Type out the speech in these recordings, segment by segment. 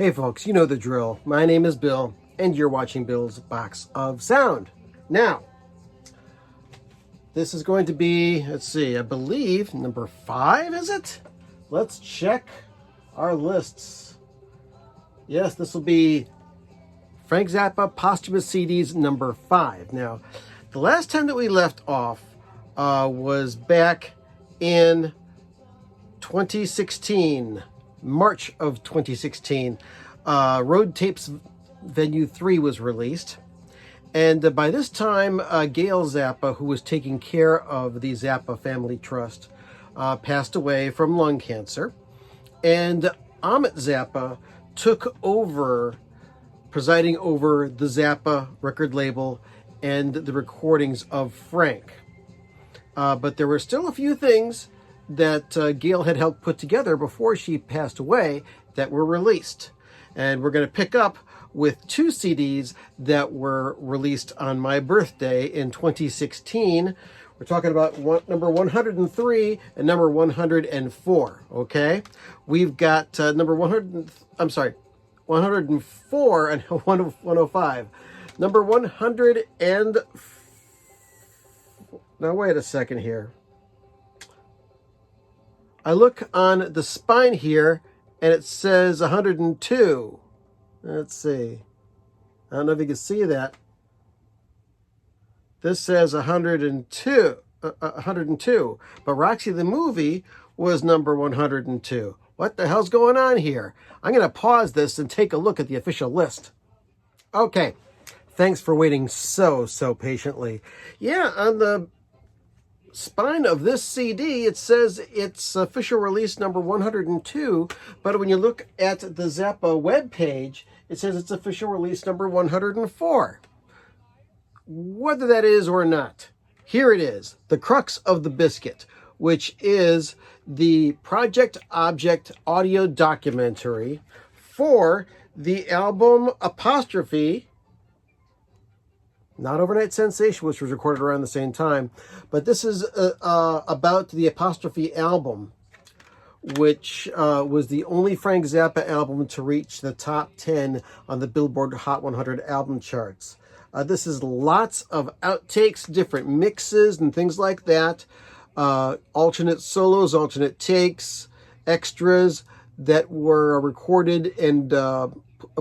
Hey folks, you know the drill. My name is Bill, and you're watching Bill's Box of Sound. Now, this is going to be, let's see, I believe number 5, is it? Let's check our lists. Yes, this will be Frank Zappa Posthumous CDs number 5. Now, the last time that we left off was back in 2016. March of 2016, Road Tapes Venue 3 was released. And by this time, Gail Zappa, who was taking care of the Zappa Family Trust, passed away from lung cancer. And Amit Zappa took over, presiding over the Zappa record label and the recordings of Frank. But there were still a few things that Gail had helped put together before she passed away that were released. And we're going to pick up with 2 CDs that were released on my birthday in 2016. We're talking about number 103 and number 104, okay? We've got number 104 and 105. Number 100 and... Now, wait a second here. I look on the spine here, and it says 102. Let's see. I don't know if you can see that. This says 102. 102. But Roxy the movie was number 102. What the hell's going on here? I'm going to pause this and take a look at the official list. Okay. Thanks for waiting so patiently. Yeah, on the spine of this CD, it says it's official release number 102, but when you look at the Zappa webpage, it says it's official release number 104. Whether that is or not, here it is, the crux of the biscuit, which is the Project Object audio documentary for the album Apostrophe, not Overnight Sensation, which was recorded around the same time, but this is about the Apostrophe album, which was the only Frank Zappa album to reach the top 10 on the Billboard Hot 100 album charts. This is lots of outtakes, different mixes, and things like that. Alternate solos, alternate takes, extras that were recorded and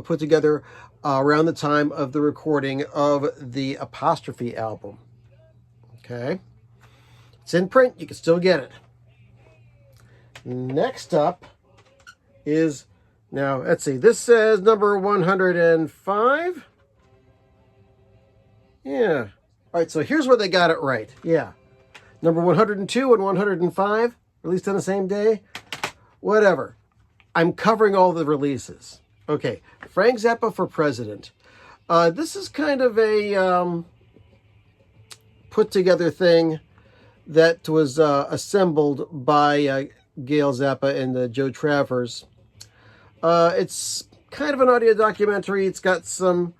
put together around the time of the recording of the Apostrophe album. Okay. It's in print. You can still get it. Next up is, now, let's see. This says number 105. Yeah. All right, so here's where they got it right. Yeah. Number 102 and 105, released on the same day. Whatever. I'm covering all the releases. Okay, Frank Zappa for President. This is kind of a put-together thing that was assembled by Gail Zappa and Joe Travers. It's kind of an audio documentary. It's got some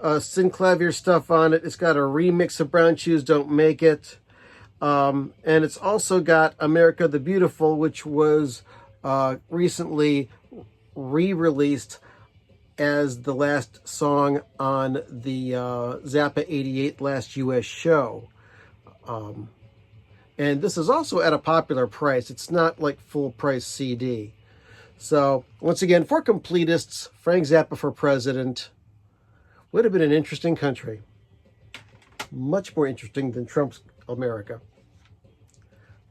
synclavier stuff on it. It's got a remix of Brown Shoes Don't Make It. And it's also got America the Beautiful, which was recently re-released as the last song on the Zappa 88 Last U.S. Show. And this is also at a popular price. It's not like full price CD. So, once again, for completists, Frank Zappa for President would have been an interesting country. Much more interesting than Trump's America.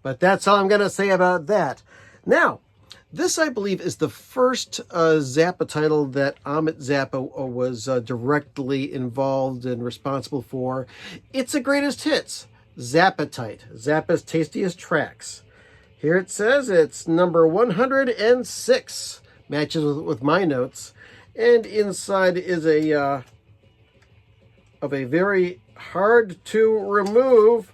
But that's all I'm going to say about that. Now, this, I believe, is the first Zappa title that Amit Zappa was directly involved and responsible for. It's a greatest hits. Zappatite, Zappa's Tastiest Tracks. Here it says it's number 106. Matches with my notes. And inside is a very hard to remove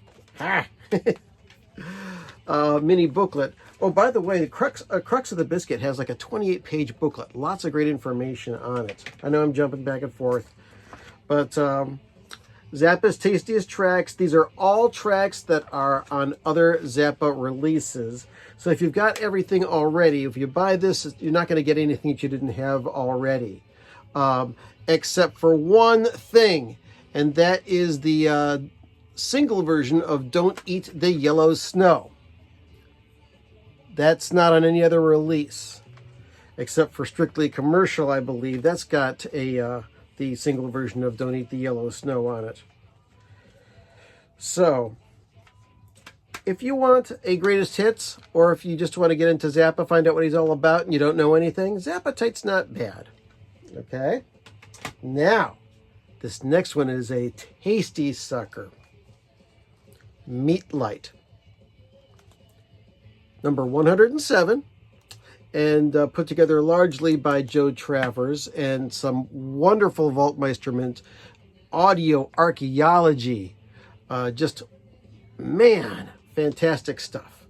mini booklet. Oh, by the way, the crux of the biscuit has like a 28-page booklet. Lots of great information on it. I know I'm jumping back and forth. But Zappa's Tastiest Tracks. These are all tracks that are on other Zappa releases. So if you've got everything already, if you buy this, you're not going to get anything that you didn't have already. Except for one thing, and that is the single version of Don't Eat the Yellow Snow. That's not on any other release, except for Strictly Commercial, I believe. That's got the single version of Don't Eat the Yellow Snow on it. So, if you want a greatest hits, or if you just want to get into Zappa, find out what he's all about, and you don't know anything, Zappatite's not bad. Okay? Now, this next one is a tasty sucker. Meat Light. Number 107, and put together largely by Joe Travers, and some wonderful Vaultmeisterment audio archaeology. Just, man, fantastic stuff.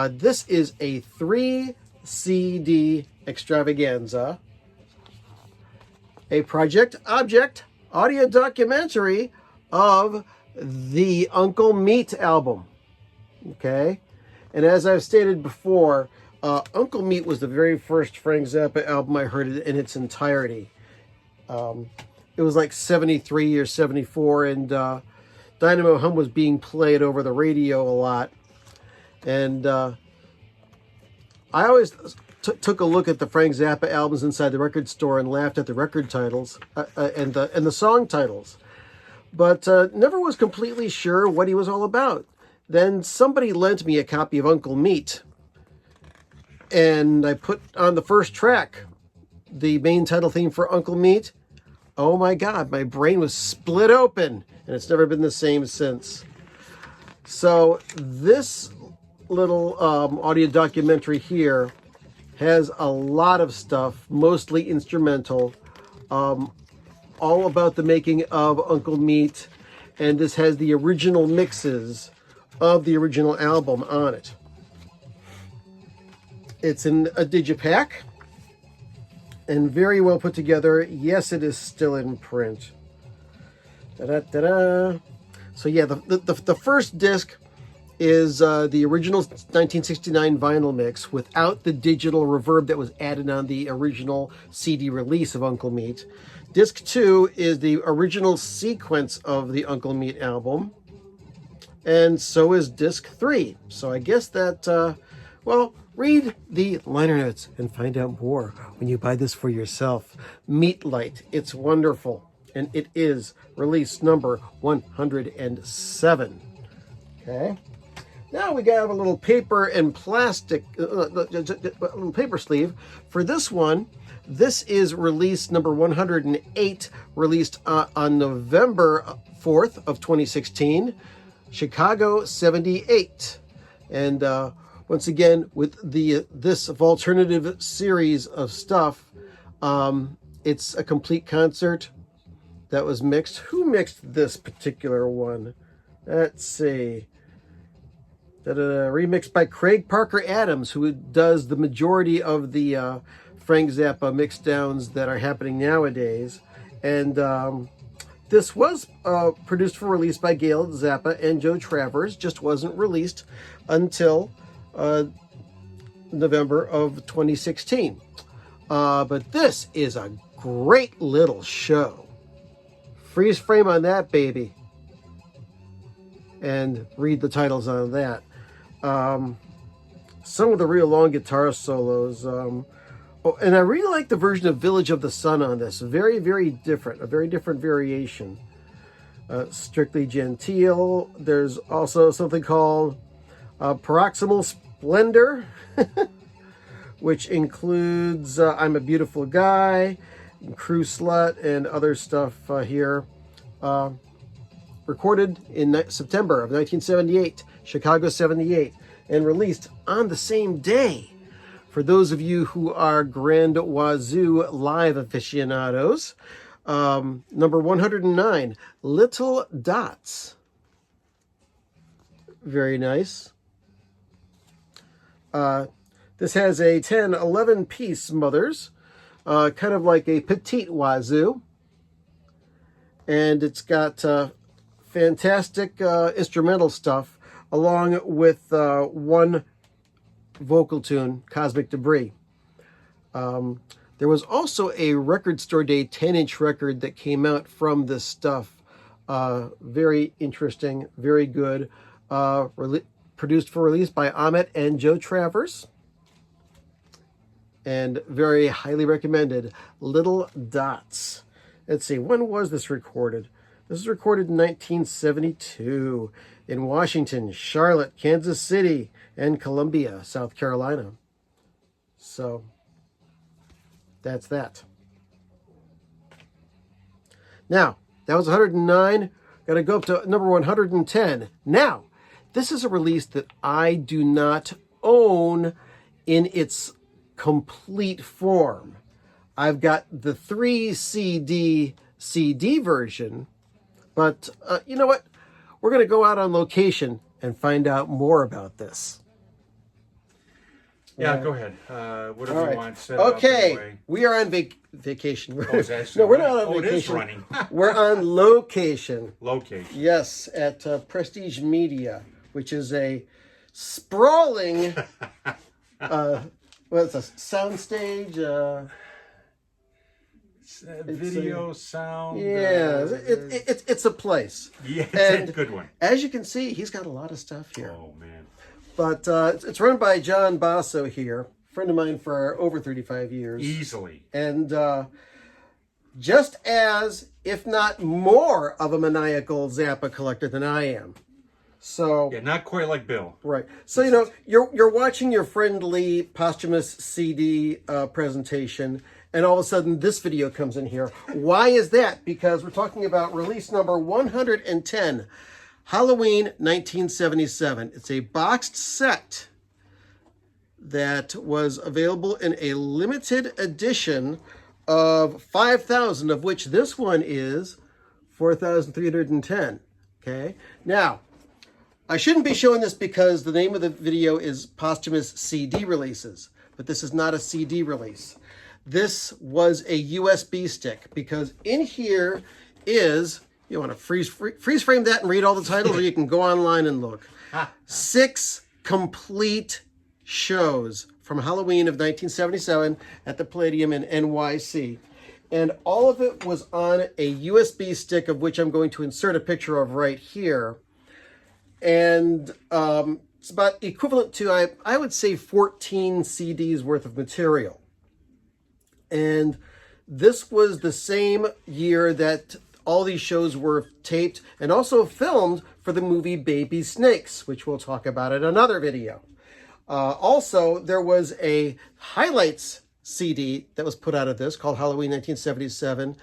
This is a 3 CD extravaganza, a Project Object audio documentary of the Uncle Meat album. Okay? And as I've stated before, Uncle Meat was the very first Frank Zappa album I heard in its entirety. It was like 73 or 74, and Dynamo Hum was being played over the radio a lot. And I always took a look at the Frank Zappa albums inside the record store and laughed at the record titles and the song titles, but never was completely sure what he was all about. Then somebody lent me a copy of Uncle Meat, and I put on the first track, the main title theme for Uncle Meat. Oh my God, my brain was split open, and it's never been the same since. So this little audio documentary here has a lot of stuff, mostly instrumental, all about the making of Uncle Meat, and this has the original mixes of the original album on it. It's in a digipack and very well put together. Yes, it is still in print. Da-da-da-da. So yeah, the first disc is the original 1969 vinyl mix without the digital reverb that was added on the original CD release of Uncle Meat. Disc 2 is the original sequence of the Uncle Meat album. And so is disc 3. So I guess that, well, read the liner notes and find out more when you buy this for yourself. Meat Light. It's wonderful. And it is release number 107. Okay. Now we got a little paper and plastic, a little paper sleeve. For this one, this is release number 108, released on November 4th of 2016. Chicago 78, and once again with this alternative series of stuff, it's a complete concert that was mixed. Who mixed this particular one? Let's see. Remixed by Craig Parker Adams, who does the majority of the Frank Zappa mix downs that are happening nowadays, and this was produced for release by Gail Zappa and Joe Travers, just wasn't released until November of 2016. But this is a great little show. Freeze frame on that baby. And read the titles on that. Some of the real long guitar solos. Oh, and I really like the version of Village of the Sun on this. Very, very different. A very different variation. Strictly Gentile. There's also something called Paroxysmal Splendor, which includes I'm a Beautiful Guy, Crew Slut, and other stuff here. Recorded in September of 1978, Chicago 78, and released on the same day. For those of you who are Grand Wazoo live aficionados, number 109, Little Dots. Very nice. This has a 10, 11 piece Mothers, kind of like a petite Wazoo. And it's got fantastic instrumental stuff, along with one vocal tune, Cosmic Debris. There was also a Record Store Day 10-inch record that came out from this stuff. Very interesting, very good. Produced for release by Ahmet and Joe Travers. And very highly recommended. Little Dots. Let's see, when was this recorded? This was recorded in 1972 in Washington, Charlotte, Kansas City, and Columbia, South Carolina. So that's that. Now, that was 109. Got to go up to number 110. Now, this is a release that I do not own in its complete form. I've got the 3 CD version, but you know what? We're going to go out on location and find out more about this. Yeah, go ahead. Whatever you want. Set Okay, up we are on vacation. Oh, is that No, we're running? not on Oh, vacation. it is running. We're on location. Location. Yes, at Prestige Media, which is a sprawling, it's a soundstage. Video, sound. Yeah, it's a place. Yeah, And it's a good one. As you can see, he's got a lot of stuff here. Oh, man. But it's run by John Basso here, friend of mine for over 35 years. Easily. And just as, if not more, of a maniacal Zappa collector than I am. So Yeah, not quite like Bill. right. So you know, you're watching your friendly Posthumous CD presentation, and all of a sudden this video comes in here. Why is that? Because we're talking about release number 110, Halloween 1977. It's a boxed set that was available in a limited edition of 5,000, of which this one is 4,310. Okay. Now, I shouldn't be showing this because the name of the video is Posthumous CD Releases, but this is not a CD release. This was a USB stick, because in here is, you want to freeze frame that and read all the titles, or you can go online and look. 6 complete shows from Halloween of 1977 at the Palladium in NYC. And all of it was on a USB stick, of which I'm going to insert a picture of right here. And it's about equivalent to, I would say, 14 CDs worth of material. And this was the same year that all these shows were taped and also filmed for the movie Baby Snakes, which we'll talk about in another video. Also, there was a highlights CD that was put out of this called Halloween 1977.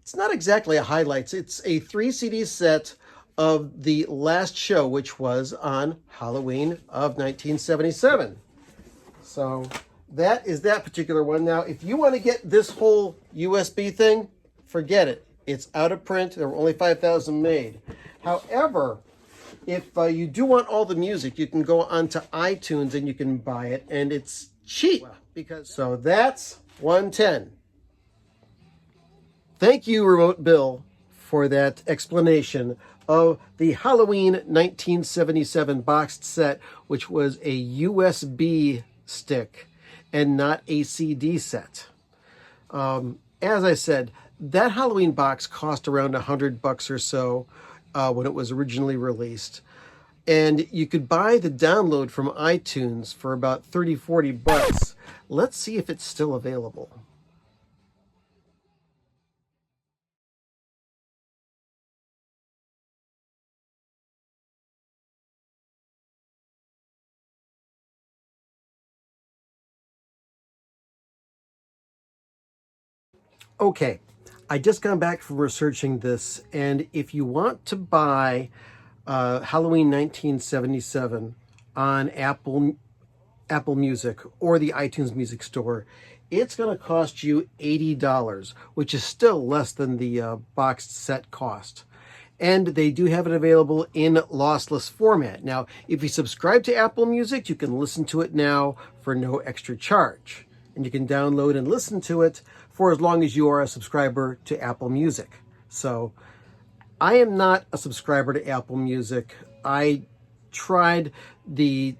It's not exactly a highlights. It's a 3 CD set of the last show, which was on Halloween of 1977. So that is that particular one. Now, if you want to get this whole USB thing, forget it. It's out of print. There were only 5,000 made. However, if you do want all the music, you can go onto iTunes and you can buy it, and it's cheap. So that's 110. Thank you, Remote Bill, for that explanation of the Halloween 1977 boxed set, which was a USB stick and not a CD set. As I said, that Halloween box cost around $100 or so when it was originally released. And you could buy the download from iTunes for about $30-40. Let's see if it's still available. Okay, I just got back from researching this, and if you want to buy Halloween 1977 on Apple Music or the iTunes Music Store, it's going to cost you $80, which is still less than the boxed set cost. And they do have it available in lossless format. Now, if you subscribe to Apple Music, you can listen to it now for no extra charge. And you can download and listen to it for as long as you are a subscriber to Apple Music. So I am not a subscriber to Apple Music. I tried the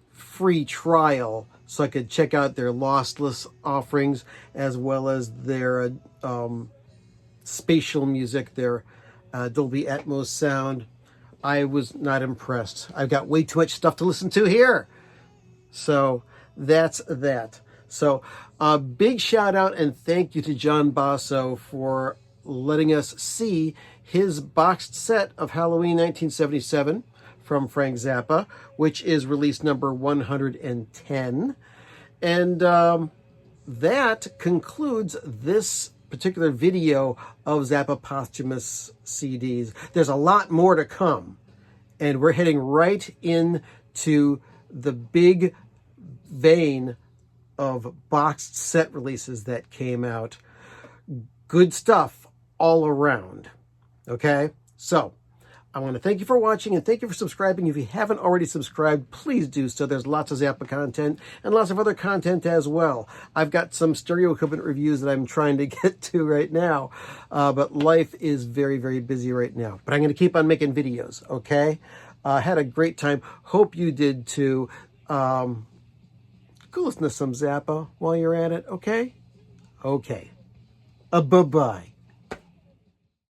free trial so I could check out their lossless offerings as well as their spatial music, their Dolby Atmos sound. I was not impressed. I've got way too much stuff to listen to here. So that's that. So a big shout out and thank you to John Basso for letting us see his boxed set of Halloween 1977 from Frank Zappa, which is release number 110. And that concludes this particular video of Zappa Posthumous CDs. There's a lot more to come, and we're heading right into the big vein of boxed set releases that came out. Good stuff all around. Okay? So, I want to thank you for watching and thank you for subscribing. If you haven't already subscribed, please do so. There's lots of Zappa content and lots of other content as well. I've got some stereo equipment reviews that I'm trying to get to right now, but life is very, very busy right now. But I'm going to keep on making videos, okay? Had a great time. Hope you did too. Go listen to some Zappa while you're at it, okay? Okay. Bye-bye.